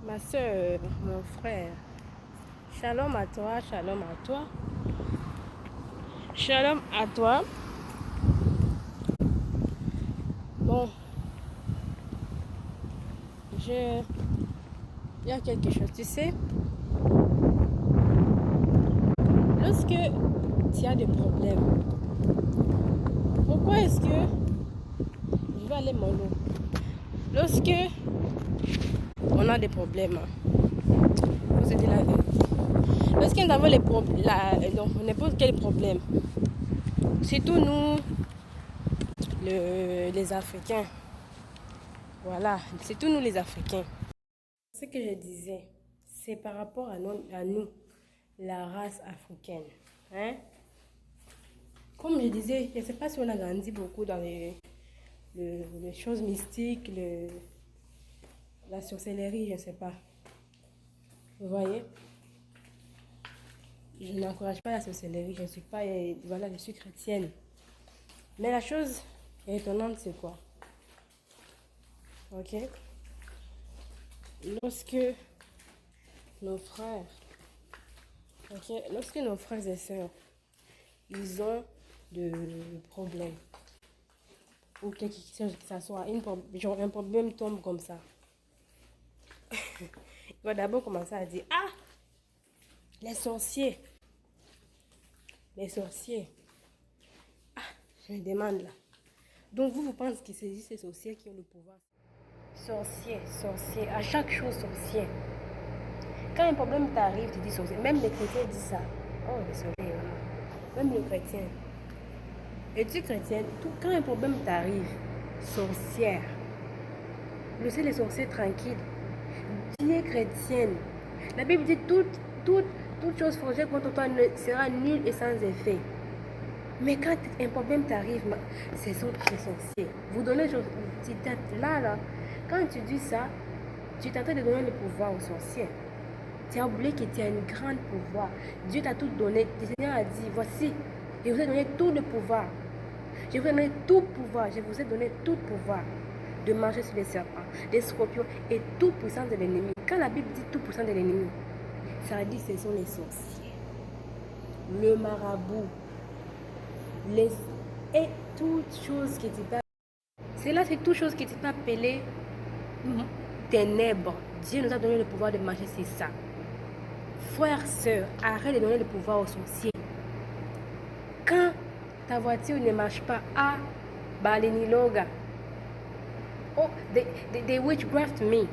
Ma soeur, mon frère, shalom à toi, shalom à toi, shalom à toi. Bon, il y a quelque chose, tu sais, lorsque tu as des problèmes, pourquoi est-ce que, je vais aller mollo, lorsque on a des problèmes, faut se dire la vérité, lorsque nous avons les problèmes, donc n'importe quel problème, surtout nous, les Africains, voilà, surtout nous les Africains. Ce que je disais, c'est par rapport à nous, la race africaine. Hein? Comme je disais, je ne sais pas si on a grandi beaucoup dans les choses mystiques, la sorcellerie, je ne sais pas. Vous voyez? Je n'encourage pas la sorcellerie, je ne suis pas, voilà, je suis chrétienne. Mais la chose étonnante, c'est quoi? Ok? Lorsque nos frères, lorsque nos frères et sœurs, ils ont de problèmes, ou quelque chose que ça soit, genre un problème tombe comme ça, il va d'abord commencer à dire, ah, les sorciers, les sorciers, ah, je me demande là. Donc vous pensez que c'est juste ces sorciers qui ont le pouvoir? Sorcier, sorcier, à chaque chose sorcier. Quand un problème t'arrive, tu dis sorcier. Même les chrétiens disent ça. Oh, les sorciers, même les chrétiens. Es-tu chrétienne? Quand un problème t'arrive, sorcière. Laissez les sorciers tranquilles. Tu es chrétienne. La Bible dit toute chose forgée contre toi sera nulle et sans effet. Mais quand un problème t'arrive, c'est les sorciers. Vous donnez là, quand tu dis ça, tu es en train de donner le pouvoir aux sorciers. Tu as oublié que tu as un grand pouvoir. Dieu t'a tout donné. Le Seigneur a dit, voici, je vous ai donné tout le pouvoir. Je vous ai donné tout pouvoir. Je vous ai donné tout pouvoir de marcher sur les serpents, des scorpions et toute puissance de l'ennemi. Quand la Bible dit toute puissance de l'ennemi, ça dit que ce sont les sorciers, le marabout, et toute chose qui t'est pas. Cela, c'est toute chose qui t'est pas appelée ténèbres. Dieu nous a donné le pouvoir de marcher sur ça. Frères, sœurs, arrête de donner le pouvoir aux sorciers. Quand ta voiture ne marche pas, ah, baleniloga. Oh, they witchcraft me.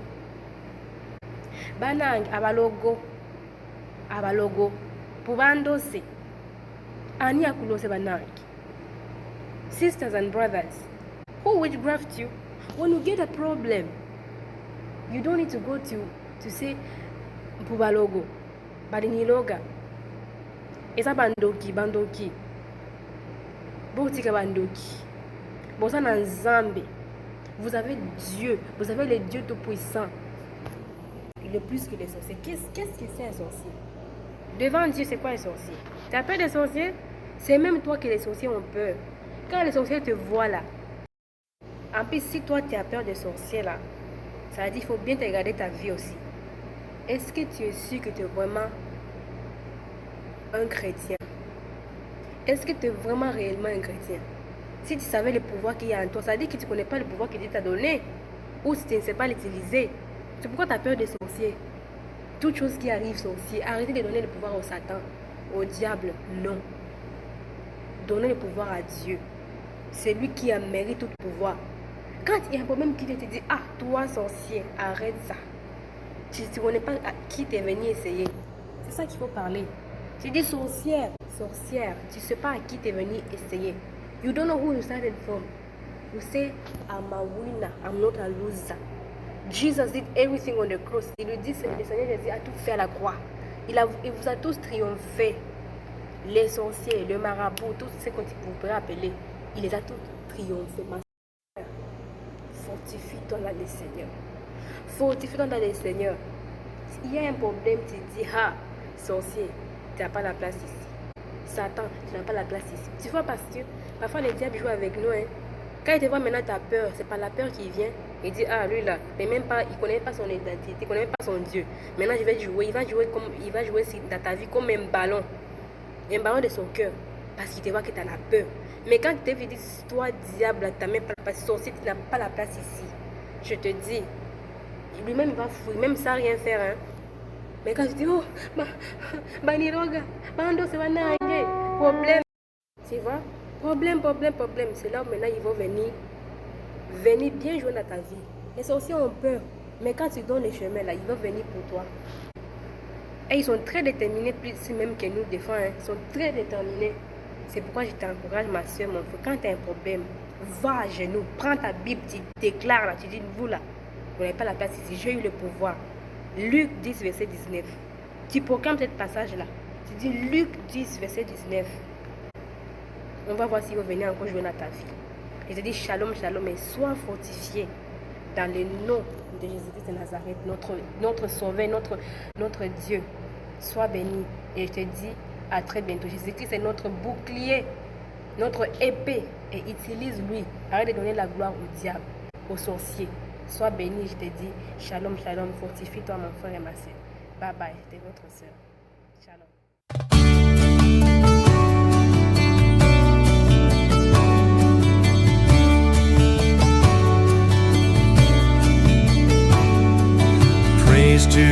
Banang, abalogo, pubandose. Ani akulose banang. Sisters and brothers, who witchcraft you? When you get a problem, you don't need to go to say pubalogo, baleniloga. Esa bandoki. Botika bandoki. Bosana nzambe. Vous avez Dieu, vous avez le Dieu tout-puissant. Il est plus que les sorciers. Qu'est-ce que c'est un sorcier? Devant Dieu, c'est quoi un sorcier? Tu as peur des sorciers? C'est même toi que les sorciers ont peur. Quand les sorciers te voient là, en plus, si toi tu as peur des sorciers là, ça veut dire qu'il faut bien te regarder ta vie aussi. Est-ce que tu es sûr que tu es vraiment un chrétien? Est-ce que tu es vraiment réellement un chrétien? Si tu savais le pouvoir qu'il y a en toi, ça veut dire que tu ne connais pas le pouvoir que Dieu t'a donné. Ou si tu ne sais pas l'utiliser. C'est pourquoi tu as peur des sorciers. Toute chose qui arrive, sorcier, arrêtez de donner le pouvoir au Satan, au diable, non. Donnez le pouvoir à Dieu. C'est lui qui a mérité tout pouvoir. Quand il y a un problème qui te dit, ah, toi sorcier, arrête ça. Tu ne connais pas à qui t'es venu essayer. C'est ça qu'il faut parler. Tu dis sorcière, tu ne sais pas à qui t'es venu essayer. You don't know who you started from. You say, I'm a winner, I'm not a loser. Jesus did everything on the cross. Il lui dit, le Seigneur Jésus a tout fait à la croix. Il vous a tous triomphé. Les sorciers, le marabout, tout ce que vous pouvez appeler, il les a tous triomphés. Ma soeur, fortifie-toi dans le Seigneur. Fortifie-toi dans le Seigneur. S'il y a un problème, tu dis, ah, sorcier, tu n'as pas la place ici. Satan, tu n'as pas la place ici. Tu vois, parce que parfois les diables jouent avec nous. Hein. Quand ils te voient maintenant, tu as peur. C'est pas la peur qui vient. Il dit, ah, lui là, mais même pas, il ne connaît pas son identité, il ne connaît pas son Dieu. Maintenant, je vais jouer, il va jouer dans ta vie comme un ballon de son cœur, parce qu'il te voit que tu en as peur. Mais quand tu te dit, toi, diable, tu n'as même pas la place, sorcier, tu n'as pas la place ici. Je te dis, lui-même, il va fouiller, même sans rien faire. Hein. Mais quand je dis, oh, Baniroga, Bando, c'est un problème. Tu vois? Problème. C'est là où maintenant ils vont venir bien jouer dans ta vie. Les sorciers ont peur. Mais quand tu donnes les chemins là, ils vont venir pour toi. Et ils sont très déterminés, plus même que nous des fois. Hein. Ils sont très déterminés. C'est pourquoi je t'encourage, ma soeur, mon frère. Quand tu as un problème, va à genoux, prends ta Bible, tu déclares là, tu dis, vous là, vous n'avez pas la place ici, j'ai eu le pouvoir. Luc 10, verset 19. Tu proclames ce passage là. Tu dis Luc 10, verset 19. On va voir s'il va venir encore jouer dans ta vie. Et je te dis shalom, et sois fortifié dans le nom de Jésus-Christ de Nazareth, notre Sauveur, notre Dieu. Sois béni. Et je te dis à très bientôt. Jésus-Christ est notre bouclier, notre épée. Et utilise-lui. Arrête de donner la gloire au diable, aux sorciers. Sois béni, je te dis shalom. Fortifie-toi, mon frère et ma soeur. Bye bye, c'était votre soeur. Shalom. Praise to